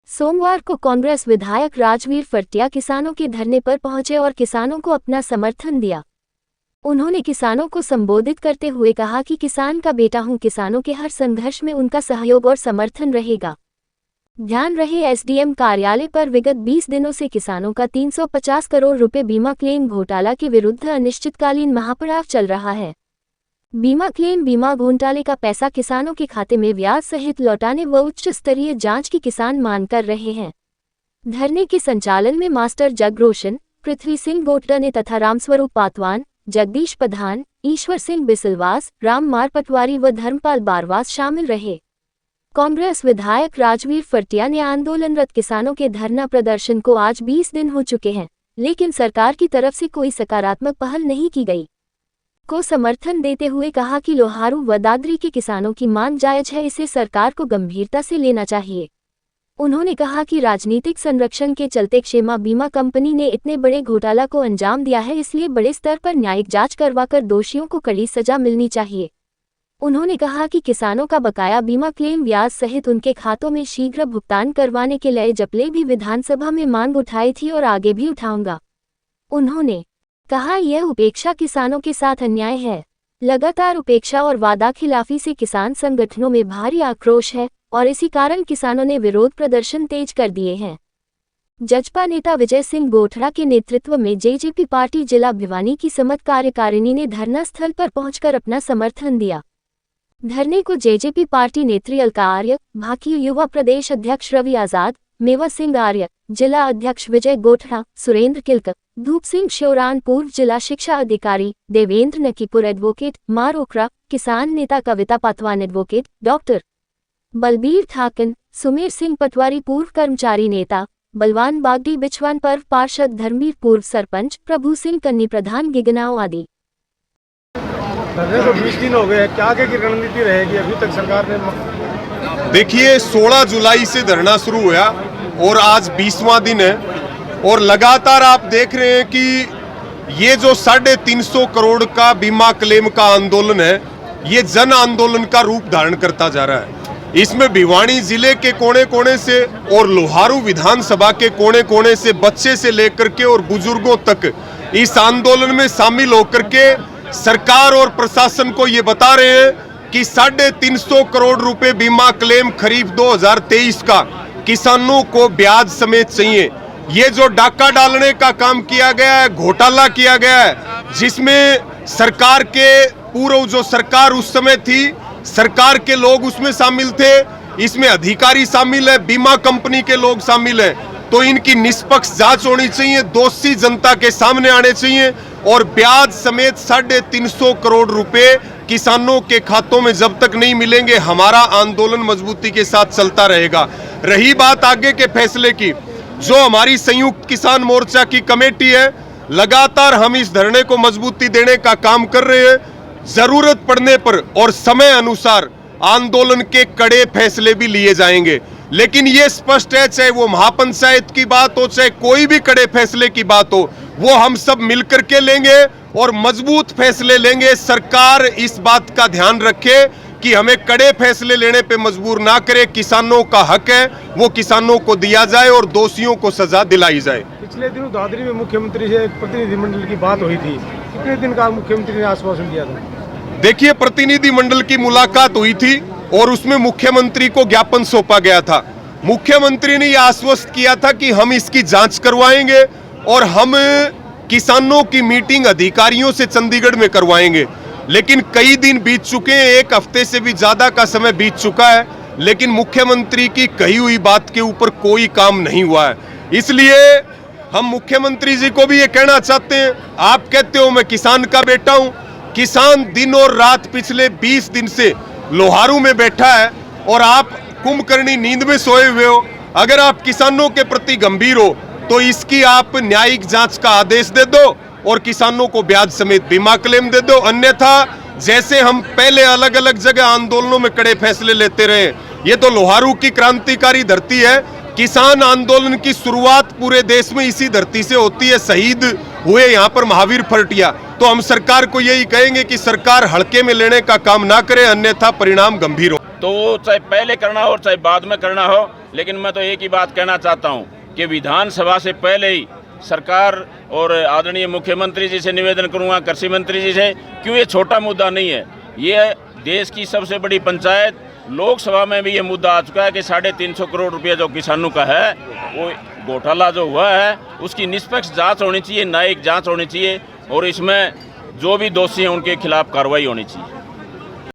सोमवार को कांग्रेस विधायक राजवीर फरटिया किसानों के धरने पर पहुंचे और किसानों को अपना समर्थन दिया। उन्होंने किसानों को संबोधित करते हुए कहा कि किसान का बेटा हूं, किसानों के हर संघर्ष में उनका सहयोग और समर्थन रहेगा। ध्यान रहे, एसडीएम कार्यालय पर विगत 20 दिनों से किसानों का 350 करोड़ रुपए बीमा क्लेम घोटाला के विरुद्ध अनिश्चितकालीन महापड़ाव चल रहा है। बीमा घोटाले का पैसा किसानों के खाते में ब्याज सहित लौटाने व उच्च स्तरीय जांच की किसान मांग कर रहे हैं। धरने के संचालन में मास्टर जगरोशन, पृथ्वी सिंह गोटने तथा रामस्वरूप पातवान, जगदीश प्रधान, ईश्वर सिंह बिसलवास, राम मार पटवारी व धर्मपाल बारवास शामिल रहे। कांग्रेस विधायक राजवीर फरटिया ने आंदोलनरत किसानों के धरना प्रदर्शन को आज 20 दिन हो चुके हैं, लेकिन सरकार की तरफ से कोई सकारात्मक पहल नहीं की गई को समर्थन देते हुए कहा कि लोहारू व दादरी के किसानों की मांग जायज है, इसे सरकार को गंभीरता से लेना चाहिए। उन्होंने कहा कि राजनीतिक संरक्षण के चलते क्षेमा बीमा कंपनी ने इतने बड़े घोटाला को अंजाम दिया है, इसलिए बड़े स्तर पर न्यायिक जांच करवाकर दोषियों को कड़ी सजा मिलनी चाहिए। उन्होंने कहा कि किसानों का बकाया बीमा क्लेम ब्याज सहित उनके खातों में शीघ्र भुगतान करवाने के लिए जपले भी विधानसभा में मांग उठाई थी और आगे भी उठाऊंगा। उन्होंने कहा, यह उपेक्षा किसानों के साथ अन्याय है। लगातार उपेक्षा और वादाखिलाफी से किसान संगठनों में भारी आक्रोश है और इसी कारण किसानों ने विरोध प्रदर्शन तेज कर दिए हैं। जजपा नेता विजय सिंह गोठड़ा के नेतृत्व में जेजेपी पार्टी जिला भिवानी की समत कार्यकारिणी ने धरना स्थल पर पहुंचकर अपना समर्थन दिया। धरने को जेजेपी पार्टी नेत्री अलका आर्य, भाकी युवा प्रदेश अध्यक्ष रवि आजाद, मेवा सिंह आर्य, जिला अध्यक्ष विजय गोठड़ा, सुरेंद्र किलक, धूप सिंह श्योरान, पूर्व जिला शिक्षा अधिकारी देवेंद्र नकीपुर, एडवोकेट मार ओकरा, किसान नेता कविता पातवान, एडवोकेट डॉक्टर बलबीर थाकन, सुमेर सिंह पटवारी, पूर्व कर्मचारी नेता बलवान बागडी, बिछवान पर्व पार्षद धर्मवीर, पूर्व सरपंच प्रभु सिंह कन्नी, प्रधान गिगनाव आदि। धरने को 20 दिन हो गए, क्या आगे की रणनीति रहेगी? अभी तक सरकार ने देखिए 16 जुलाई से धरना शुरू हुआ और आज 20वां दिन है और लगातार आप देख रहे हैं कि ये जो 350 करोड़ का बीमा क्लेम का आंदोलन है, ये जन आंदोलन का रूप धारण करता जा रहा है। इसमें भिवानी जिले के कोने कोने से और लोहारू विधानसभा के कोने कोने से बच्चे से लेकर के और बुजुर्गों तक इस आंदोलन में शामिल होकर के सरकार और प्रशासन को ये बता रहे हैं कि 350 करोड़ रुपए बीमा क्लेम खरीफ 2023 का किसानों को ब्याज समेत चाहिए। ये जो डाका डालने का काम किया गया है, घोटाला किया गया है, जिसमें सरकार के पूर्व जो सरकार उस समय थी, सरकार के लोग उसमें शामिल थे, इसमें अधिकारी शामिल है, बीमा कंपनी के लोग शामिल हैं, तो इनकी निष्पक्ष जांच होनी चाहिए, दोषी जनता के सामने आने चाहिए और ब्याज समेत 350 करोड़ रुपए किसानों के खातों में जब तक नहीं मिलेंगे हमारा आंदोलन मजबूती के साथ चलता रहेगा। रही बात आगे के फैसले की, जो हमारी संयुक्त किसान मोर्चा की कमेटी है, लगातार हम इस धरने को मजबूती देने का काम कर रहे हैं। जरूरत पड़ने पर और समय अनुसार आंदोलन के कड़े फैसले भी लिए जाएंगे, लेकिन ये स्पष्ट है, चाहे वो महापंचायत की बात हो, चाहे कोई भी कड़े फैसले की बात हो, वो हम सब मिलकर के लेंगे और मजबूत फैसले लेंगे। सरकार इस बात का ध्यान रखे कि हमें कड़े फैसले लेने पे मजबूर ना करे। किसानों का हक है, वो किसानों को दिया जाए और दोषियों को सजा दिलाई जाए। पिछले दिनों दादरी में मुख्यमंत्री से एक प्रतिनिधिमंडल की बात हुई थी, कितने दिन का मुख्यमंत्री ने आश्वासन दिया था? देखिए, प्रतिनिधिमंडल की मुलाकात हुई थी और उसमें मुख्यमंत्री को ज्ञापन सौंपा गया था। मुख्यमंत्री ने यह आश्वस्त किया था कि हम इसकी जांच करवाएंगे और हम किसानों की मीटिंग अधिकारियों से चंडीगढ़ में करवाएंगे। लेकिन कई दिन बीत चुके हैं, 1 हफ्ते से भी ज्यादा का समय बीत चुका है, लेकिन मुख्यमंत्री की कही हुई बात के ऊपर कोई काम नहीं हुआ है। इसलिए हम मुख्यमंत्री जी को भी ये कहना चाहते हैं, आप कहते हो मैं किसान का बेटा हूं, किसान दिन और रात पिछले 20 दिन से लोहारू में बैठा है और आप कुंभकर्णी नींद में सोए हुए हो। अगर आप किसानों के प्रति गंभीर हो तो इसकी आप न्यायिक जांच का आदेश दे दो और किसानों को ब्याज समेत बीमा क्लेम दे दो। अन्यथा जैसे हम पहले अलग अलग जगह आंदोलनों में कड़े फैसले लेते रहे, ये तो लोहारू की क्रांतिकारी धरती है। किसान आंदोलन की शुरुआत पूरे देश में इसी धरती से होती है। शहीद हुए यहाँ पर महावीर फरटिया। तो हम सरकार को यही कहेंगे कि सरकार हल्के में लेने का काम ना करे, अन्यथा परिणाम गंभीर हो। तो वो चाहे पहले करना हो चाहे बाद में करना हो, लेकिन मैं तो एक ही बात कहना चाहता हूँ कि विधानसभा से पहले ही सरकार और आदरणीय मुख्यमंत्री जी से निवेदन करूँगा, कृषि मंत्री जी से, क्यों ये छोटा मुद्दा नहीं है। ये देश की सबसे बड़ी पंचायत, लोकसभा में भी ये मुद्दा आ चुका है कि 350 करोड़ रुपया जो किसानों का है, वो घोटाला जो हुआ है उसकी निष्पक्ष जांच होनी चाहिए, न्यायिक जांच होनी चाहिए और इसमें जो भी दोषी हैं उनके खिलाफ कार्रवाई होनी चाहिए।